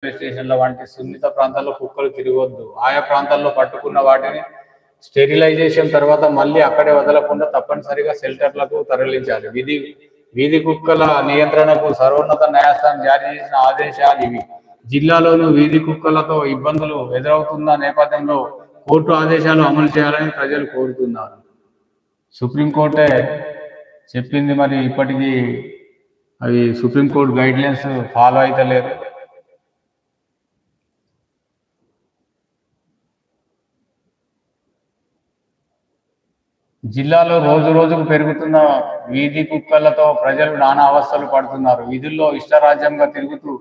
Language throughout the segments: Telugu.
స్టేషన్ల వంటి సున్నిత ప్రాంతాల్లో కుక్కలు తిరగొద్దు. ఆయా ప్రాంతాల్లో పట్టుకున్న వాటిని స్టెరిలైజేషన్ తర్వాత మళ్ళీ అక్కడే వదలకుండా తప్పనిసరిగా షెల్టర్లకు తరలించాలి. వీధి కుక్కల నియంత్రణకు సర్వోన్నత న్యాయస్థానం జారీ చేసిన ఆదేశాలు ఇవి. జిల్లాలోని వీధి కుక్కలతో ఇబ్బందులు ఎదురవుతున్న నేపథ్యంలో కోర్టు ఆదేశాలు అమలు చేయాలని ప్రజలు కోరుతున్నారు. సుప్రీంకోర్టే చెప్పింది, మరి ఇప్పటికీ అవి సుప్రీంకోర్టు గైడ్లైన్స్ ఫాలో అయితలేరు. జిల్లాలో రోజు రోజుకు పెరుగుతున్న వీధి కుక్కలతో ప్రజలు నానా అవస్థలు పడుతున్నారు. వీధుల్లో ఇష్టరాజ్యంగా తిరుగుతూ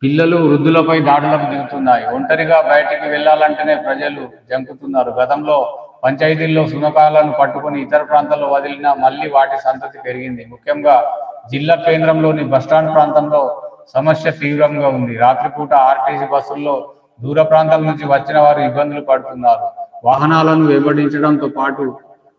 పిల్లలు వృద్ధులపై దాడులకు దిగుతున్నాయి. ఒంటరిగా బయటికి వెళ్లాలంటేనే ప్రజలు జంకుతున్నారు. గతంలో పంచాయతీల్లో సునకాలను పట్టుకుని ఇతర ప్రాంతాల్లో వదిలినా మళ్ళీ వాటి సంతతి పెరిగింది. ముఖ్యంగా జిల్లా కేంద్రంలోని బస్టాండ్ ప్రాంతంలో సమస్య తీవ్రంగా ఉంది. రాత్రిపూట ఆర్టీసీ బస్సుల్లో దూర ప్రాంతాల నుంచి వచ్చిన వారు ఇబ్బందులు పడుతున్నారు. వాహనాలను వెంబడించడంతో పాటు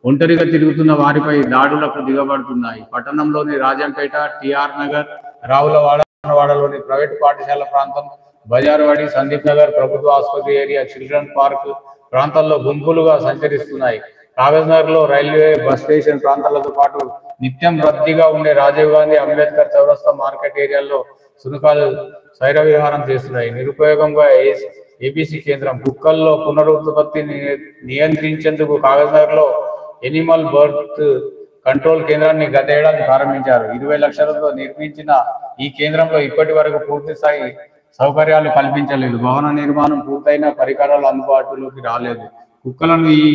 ఒంటరిగా తిరుగుతున్న వారిపై దాడులకు దిగబడుతున్నాయి. పట్టణంలోని రాజంపేట, టిఆర్ నగర్, రావులవాడలోని ప్రైవేటు పాఠశాల ప్రాంతం, బజార్వాడి, సందీప్ నగర్, ప్రభుత్వ ఆసుపత్రి ఏరియా, చిల్డ్రన్ పార్క్ ప్రాంతాల్లో గుంపులుగా సంచరిస్తున్నాయి. కాగజ్ నగర్ లో రైల్వే బస్ స్టేషన్ ప్రాంతాలతో పాటు నిత్యం రద్దీగా ఉండే రాజీవ్ గాంధీ, అంబేద్కర్ చౌరస్తా, మార్కెట్ ఏరియాల్లో సునకాలు శైర విహారం చేస్తున్నాయి. నిరుపయోగంగా ఏబీసీ కేంద్రం కుక్కల్లో పునరుత్పత్తిని నియంత్రించేందుకు కాగజ్ నగర్ లో ఎనిమల్ బర్త్ కంట్రోల్ కేంద్రాన్ని గత ఏడాది ప్రారంభించారు. 20 లక్షలతో నిర్మించిన ఈ కేంద్రంలో ఇప్పటి వరకు పూర్తి స్థాయి సౌకర్యాలు కల్పించలేదు. భవన నిర్మాణం పూర్తయిన పరికరాలు అందుబాటులోకి రాలేదు. కుక్కలను ఈ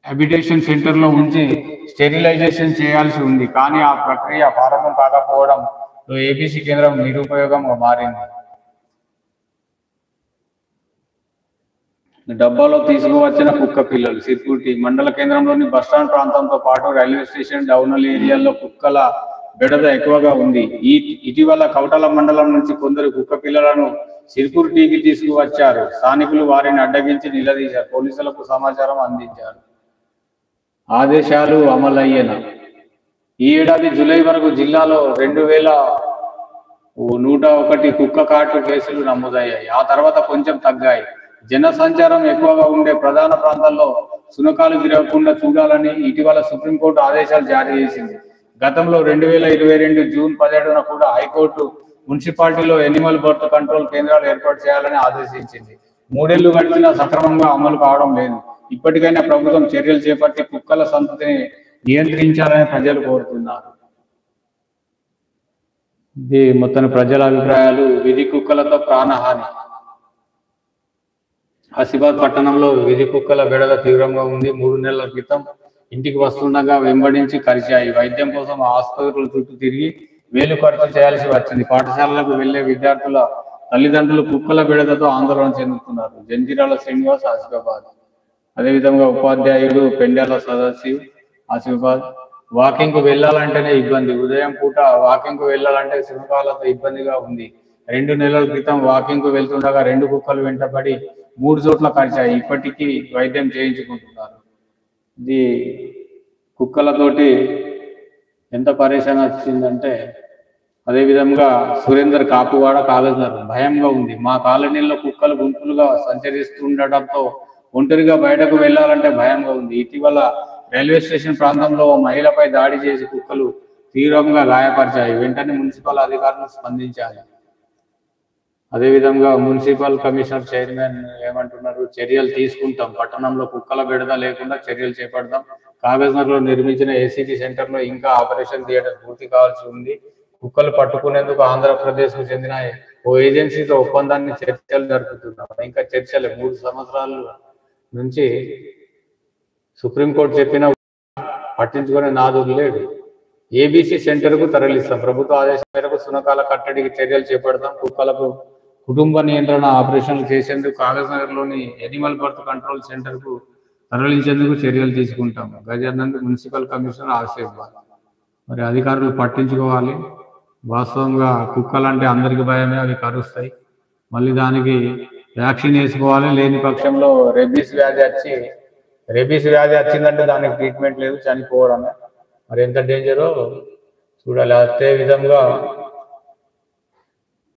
హ్యాబిటేషన్ సెంటర్ లో ఉంచి స్టెరిలైజేషన్ చేయాల్సి ఉంది. కానీ ఆ ప్రక్రియ ప్రారంభం కాకపోవడంతో ఏబీసీ కేంద్రం నిరుపయోగంగా మారింది. డబ్బాలో తీసుకువచ్చిన కుక్క పిల్లలు. సిర్పూర్తి మండల కేంద్రంలోని బస్టాండ్ ప్రాంతంతో పాటు రైల్వే స్టేషన్, డౌనల్ ఏరియాల్లో కుక్కల బెడద ఎక్కువగా ఉంది. ఇటీవల కవటల మండలం నుంచి కొందరు కుక్క పిల్లలను సిర్పూర్తికి తీసుకువచ్చారు. స్థానికులు వారిని అడ్డగించి నిలదీశారు. పోలీసులకు సమాచారం అందించారు. ఆదేశాలు అమలయ్యేన ఈ ఏడాది జూలై వరకు జిల్లాలో 2101 కుక్క కాటు కేసులు నమోదయ్యాయి. ఆ తర్వాత కొంచెం తగ్గాయి. జన సంచారం ఎక్కువగా ఉండే ప్రధాన ప్రాంతాల్లో సునకాలు తిరగకుండా చూడాలని ఇటీవల సుప్రీంకోర్టు ఆదేశాలు జారీ చేసింది. గతంలో 2022 జూన్ 17న కూడా హైకోర్టు మున్సిపాలిటీలో ఎనిమల్ బర్త్ కంట్రోల్ కేంద్రాలు ఏర్పాటు చేయాలని ఆదేశించింది. 3 ఏళ్లు గడిచినా సక్రమంగా అమలు కావడం లేదు. ఇప్పటికైనా ప్రభుత్వం చర్యలు చేపట్టి కుక్కల సంతతిని నియంత్రించాలని ప్రజలు కోరుతున్నారు. ఇది మొత్తం ప్రజల అభిప్రాయాలు. వీధి కుక్కలతో ప్రాణహాని. ఆసిఫాబాద్ పట్టణంలో వీధి కుక్కల బెడద తీవ్రంగా ఉంది. 3 నెలల క్రితం ఇంటికి వస్తుండగా వెంబడించి కరిచాయి. వైద్యం కోసం ఆసుపత్రుల చుట్టూ తిరిగి వేలు ఖర్చు చేయాల్సి వచ్చింది. పాఠశాలలకు వెళ్లే విద్యార్థుల తల్లిదండ్రులు కుక్కల బెడదతో ఆందోళన చెందుతున్నారు. జంజిరాల శ్రీనివాస్, ఆసిఫాబాద్. అదేవిధంగా ఉపాధ్యాయుడు పెండ్యాల సదాశివ్, ఆసిఫాబాద్. వాకింగ్ కు వెళ్లాలంటేనే ఇబ్బంది. ఉదయం పూట వాకింగ్ కు వెళ్లాలంటే సునకాలతో ఇబ్బందిగా ఉంది. 2 నెలల క్రితం వాకింగ్ కు వెళ్తుండగా 2 కుక్కలు వెంటబడి 3 చోట్ల కరిచాయి. ఇప్పటికీ వైద్యం చేయించుకుంటున్నారు. ఇది కుక్కలతోటి ఎంత పరేషాన్ వచ్చిందంటే, అదేవిధంగా సురేందర్, కాపువాడ, కాగజ్ నగర్ భయంగా ఉంది. మా కాలనీలో కుక్కలు గుంపులుగా సంచరిస్తుండటంతో ఒంటరిగా బయటకు వెళ్లాలంటే భయంగా ఉంది. ఇటీవల రైల్వే స్టేషన్ ప్రాంతంలో మహిళపై దాడి చేసి కుక్కలు తీవ్రంగా గాయపరిచాయి. వెంటనే మున్సిపల్ అధికారులు స్పందించాలి. అదేవిధంగా మున్సిపల్ కమిషనర్ చైర్మన్ ఏమంటున్నారు, చర్యలు తీసుకుంటాం, పట్టణంలో కుక్కల బెడద లేకుండా చర్యలు చేపడతాం. కాగజ్ నగర్ లో నిర్మించిన ఏసీటీ సెంటర్ లో ఇంకా ఆపరేషన్ థియేటర్ పూర్తి కావాల్సి ఉంది. కుక్కలు పట్టుకునేందుకు ఆంధ్రప్రదేశ్ కు చెందిన ఓ ఏజెన్సీతో ఒప్పందాన్ని చర్చలు జరుపుతున్నాం. ఇంకా చర్చలే. 3 సంవత్సరాల నుంచి సుప్రీంకోర్టు చెప్పిన పట్టించుకునే నాదుడు లేడు. ఏబీసీ సెంటర్ కు తరలిస్తాం. ప్రభుత్వ ఆదేశం మేరకు సునకాల కట్టడికి చర్యలు చేపడతాం. కుక్కలకు కుటుంబ నియంత్రణ ఆపరేషన్లు చేసేందుకు కాగజ్ నగర్ లోని ఎనిమల్ బర్త్ కంట్రోల్ సెంటర్ కు తరలించేందుకు చర్యలు తీసుకుంటాం. Gajanand, municipal commissioner, Asifabad. మరి అధికారులు పట్టించుకోవాలి. వాస్తవంగా కుక్కలంటే అందరికి భయమే, అవి కరుస్తాయి. మళ్ళీ దానికి వ్యాక్సిన్ వేసుకోవాలి. లేని పక్షంలో రెబీస్ వ్యాధి వచ్చిందంటే దానికి ట్రీట్మెంట్ లేదు, చనిపోవడమే. మరి ఎంత డేంజరో చూడాలి. అదే విధంగా